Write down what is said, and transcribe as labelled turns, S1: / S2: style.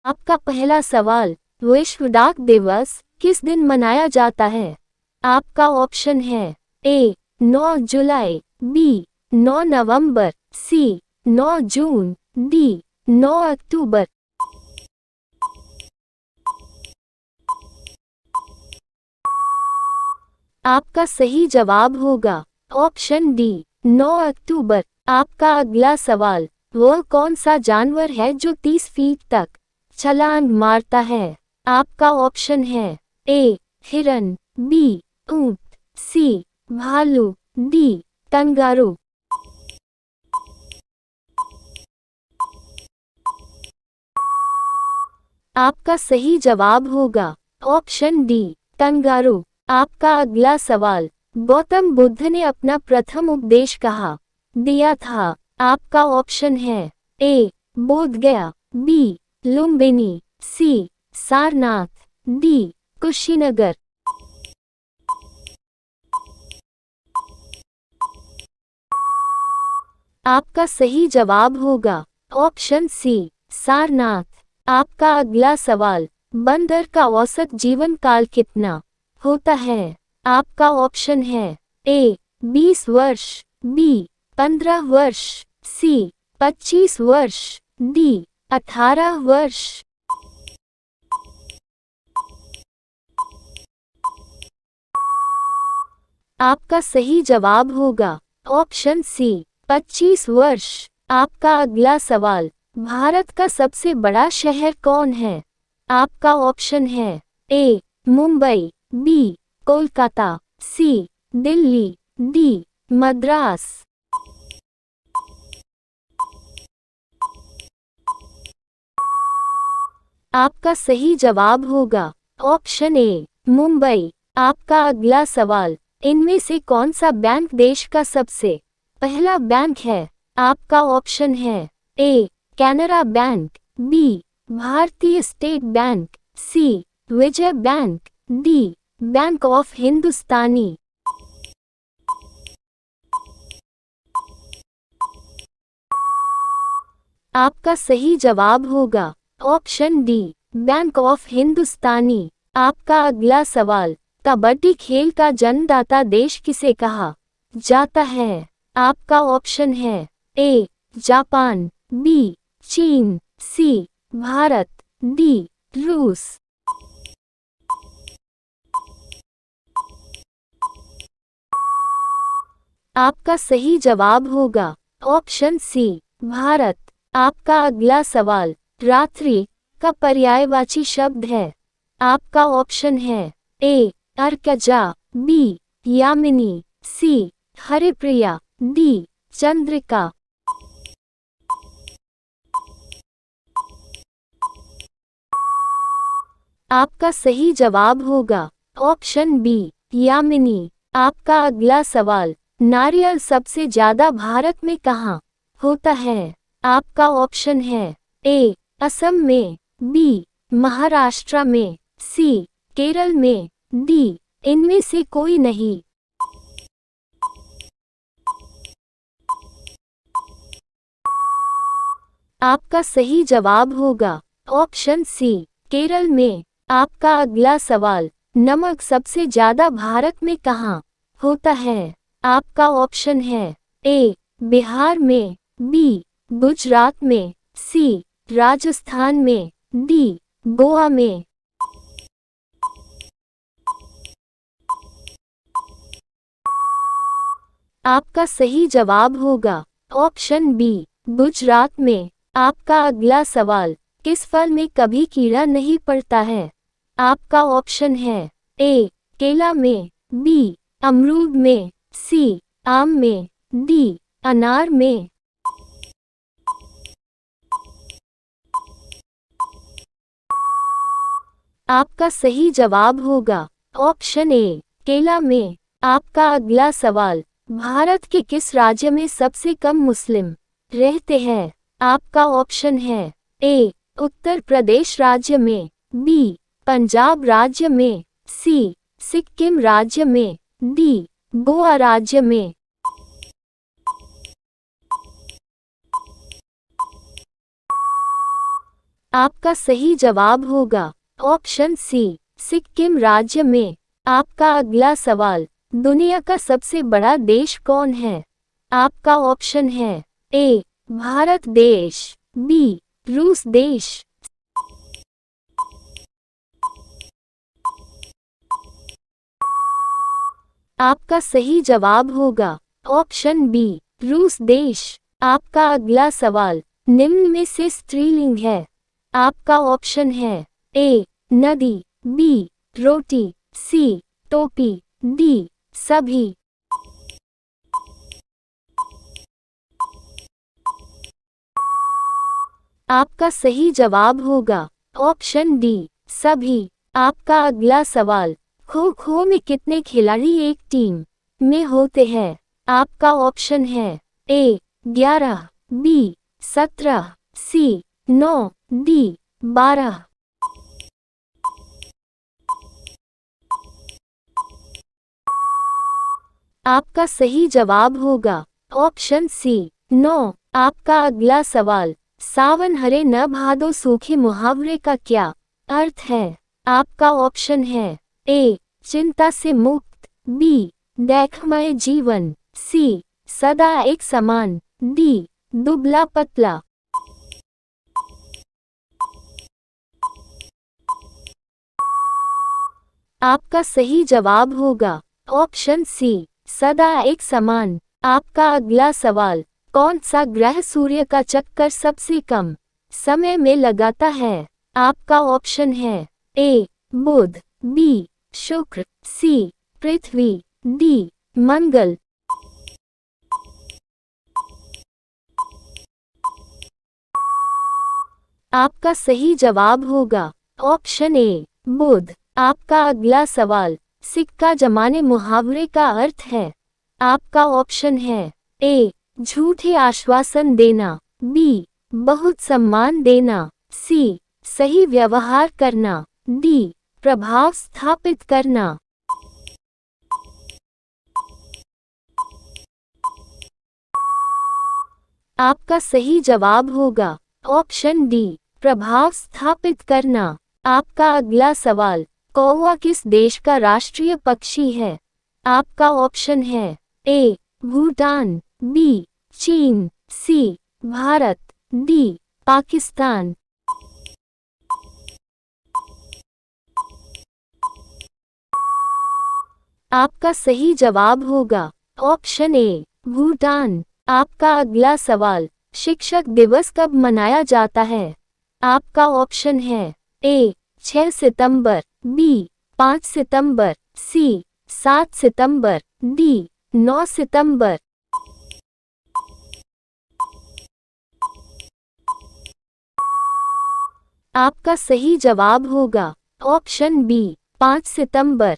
S1: आपका पहला सवाल, विश्व डाक दिवस किस दिन मनाया जाता है? आपका ऑप्शन है ए 9 जुलाई, बी 9 नवंबर, सी 9 जून, डी 9 अक्टूबर। आपका सही जवाब होगा ऑप्शन डी 9 अक्टूबर। आपका अगला सवाल, वह कौन सा जानवर है जो 30 फीट तक छलांग मारता है? आपका ऑप्शन है ए हिरन, बी ऊंट, सी भालू, डी कंगारू। आपका सही जवाब होगा ऑप्शन डी कंगारू। आपका अगला सवाल, गौतम बुद्ध ने अपना प्रथम उपदेश कहाँ दिया था? आपका ऑप्शन है ए बोध गया, बी लुम्बिनी, सी सारनाथ, डी कुशीनगर। आपका सही जवाब होगा ऑप्शन सी सारनाथ। आपका अगला सवाल, बंदर का औसत जीवन काल कितना होता है? आपका ऑप्शन है ए 20 वर्ष, बी 15 वर्ष, सी 25 वर्ष, डी 18 वर्ष। आपका सही जवाब होगा ऑप्शन सी 25 वर्ष। आपका अगला सवाल, भारत का सबसे बड़ा शहर कौन है? आपका ऑप्शन है ए मुंबई, बी कोलकाता, सी दिल्ली, डी मद्रास। आपका सही जवाब होगा ऑप्शन ए मुंबई। आपका अगला सवाल, इनमें से कौन सा बैंक देश का सबसे पहला बैंक है? आपका ऑप्शन है A Canara Bank, B Bharatiya State Bank, C Vijaya Bank, D Bank of Hindustani. आपका सही जवाब होगा option D Bank of Hindustani. आपका अगला सवाल, कबड्डी खेल का जन्मदाता देश किसे कहा जाता है? आपका ऑप्शन है ए जापान, बी चीन, सी भारत, डी रूस। आपका सही जवाब होगा ऑप्शन सी भारत। आपका अगला सवाल, रात्रि का पर्यायवाची शब्द है? आपका ऑप्शन है ए अर्कजा, बी यामिनी, सी हरिप्रिया, डी चंद्रिका। आपका सही जवाब होगा ऑप्शन बी यामिनी। आपका अगला सवाल, नारियल सबसे ज्यादा भारत में कहाँ होता है? आपका ऑप्शन है ए असम में, बी महाराष्ट्र में, सी केरल में, डी इनमें से कोई नहीं। आपका सही जवाब होगा ऑप्शन सी केरल में। आपका अगला सवाल, नमक सबसे ज्यादा भारत में कहाँ होता है? आपका ऑप्शन है ए बिहार में, बी गुजरात में, सी राजस्थान में, डी गोवा में। आपका सही जवाब होगा ऑप्शन बी गुजरात में। आपका अगला सवाल, किस फल में कभी कीड़ा नहीं पड़ता है? आपका ऑप्शन है ए केला में, बी अमरूद में, सी आम में, डी अनार में। आपका सही जवाब होगा ऑप्शन ए केला में। आपका अगला सवाल, भारत के किस राज्य में सबसे कम मुस्लिम रहते हैं? आपका ऑप्शन है ए उत्तर प्रदेश राज्य में, बी पंजाब राज्य में, सी सिक्किम राज्य में, डी गोवा राज्य में। आपका सही जवाब होगा ऑप्शन सी, सिक्किम राज्य में। आपका अगला सवाल, दुनिया का सबसे बड़ा देश कौन है? आपका ऑप्शन है ए, भारत देश, बी, रूस देश। आपका सही जवाब होगा ऑप्शन बी, रूस देश। आपका अगला सवाल, निम्न में से स्त्रीलिंग है। आपका ऑप्शन है ए, नदी, बी, रोटी, सी, टोपी, डी, सभी। आपका सही जवाब होगा ऑप्शन डी, सभी। आपका अगला सवाल, खो खो में कितने खिलाड़ी एक टीम में होते हैं? आपका ऑप्शन है ए, 11, बी, 17, सी, 9, डी, 12। आपका सही जवाब होगा ऑप्शन सी, 9। आपका अगला सवाल, सावन हरे न भादो सूखे मुहावरे का क्या अर्थ है? आपका ऑप्शन है ए, चिंता से मुक्त, बी, देखमय जीवन, सी, सदा एक समान, डी, दुबला पतला। आपका सही जवाब होगा ऑप्शन सी, सदा एक समान। आपका अगला सवाल, कौन सा ग्रह सूर्य का चक्कर सबसे कम समय में लगाता है? आपका ऑप्शन है ए, बुध, बी, शुक्र, सी, पृथ्वी, डी, मंगल। आपका सही जवाब होगा ऑप्शन ए, बुध। आपका अगला सवाल, सिक्का जमाने मुहावरे का अर्थ है? आपका ऑप्शन है ए, झूठे आश्वासन देना, बी, बहुत सम्मान देना, सी, सही व्यवहार करना, डी, प्रभाव स्थापित करना। आपका सही जवाब होगा ऑप्शन डी, प्रभाव स्थापित करना। आपका अगला सवाल, कौवा किस देश का राष्ट्रीय पक्षी है? आपका ऑप्शन है ए, भूटान, बी, चीन, सी, भारत, डी, पाकिस्तान। आपका सही जवाब होगा ऑप्शन ए, भूटान। आपका अगला सवाल, शिक्षक दिवस कब मनाया जाता है? आपका ऑप्शन है ए, 6 सितंबर, बी, 5 सितंबर, सी, 7 सितंबर, डी, 9 सितंबर। आपका सही जवाब होगा ऑप्शन बी, 5 सितंबर।